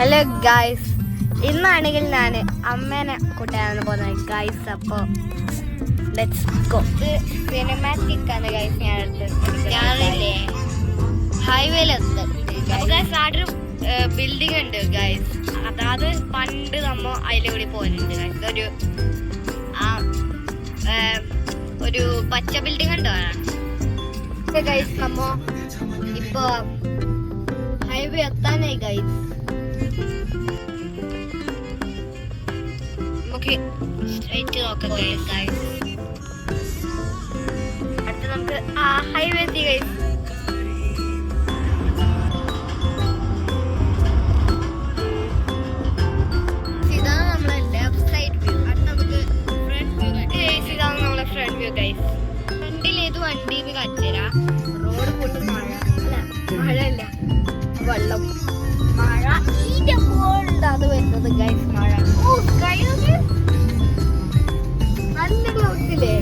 Hello guys, ഇന്നാണെങ്കിൽ ഞാൻ അമ്മേനെ കൂട്ടാനാണ് പോകുന്നത് ഗൈസ്. അപ്പോൾ ലെറ്റ്സ് ഗോ. സിനിമാറ്റിക് ആണ് ഗൈസ്. ഞാനില്ലേ ഹൈവേയിലെത്തി. ഒരു ബിൽഡിംഗ് ഉണ്ട് ഗൈസ്. അതായത് പണ്ട് നമ്മ അതിലൂടെ പോകുന്നുണ്ട് ഗൈസ്. ഒരു പച്ച ബിൽഡിംഗ് ഉണ്ടോ ഗൈസ്. നമ്മ ഇപ്പൊ ഹൈവേ എത്താനായി ഗൈസ്. നമുക്ക് സ്ട്രൈറ്റ് നോക്കാം ഗൈസ്. അടുത്ത നമുക്ക് ഹൈവേ എത്തി ഗൈസ്. ഇതാണ് നമ്മളെ ലെഫ്റ്റ് സൈഡ് വ്യൂ. അടുത്ത നമുക്ക് ഫ്രണ്ട് വ്യൂ. ഇതാണ് നമ്മളെ ഫ്രണ്ട് വ്യൂ ഗൈസ്. ഫ്രണ്ടിൽ ഏത് വണ്ടിന്ന് കാണിച്ചുതരാ. റോഡ് ഫുള്ള് മഴ അല്ല, മഴയല്ല, വെള്ളം. മഴ ഇതിന്റെ മുകളിൽ അത് വരുന്നത് ഗൈസ്. മഴ നല്ല ക്ലൗഡ്സില്ലേ,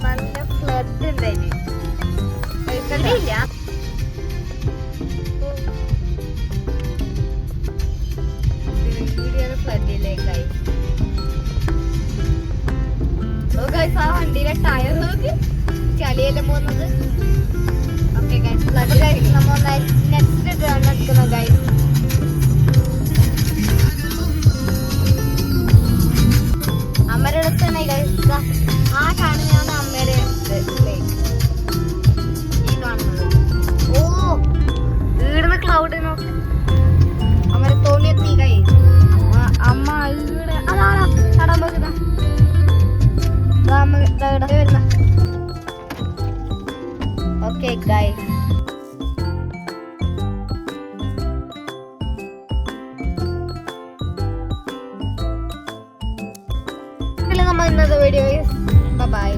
നല്ല ഫ്ലഡ് ഉണ്ടായില്ല. ഫ്ലഡില്ലേ ഗൈസ്. ആ വണ്ടിയിലെ ടയർ നോക്ക്, ചളിയെല്ലാം പോകുന്നത്. Okay guys, flood guys. നമ്മൾ നെക്സ്റ്റ് ടേൺ എടുക്കുന്ന ഗൈസ്. അമ്മയുടെ അടുത്ത് തന്നെ ഗൈസ്. ആ കാണുന്നതാണ് അമ്മയുടെ ഈ കാണുന്നത്. ഓ, ഈടുന്ന ക്ലൗഡ് നോക്ക്. അമ്മയുടെ തോന്നിയെത്തി ഗൈസ്. അമ്മ ഈടെ അതാണ് കടാൻ പോകുന്ന വരുന്ന. ഓക്കെ ഗൈസ്, നമ്മൾ ഇന്നത്തെ വീഡിയോ. ബൈ.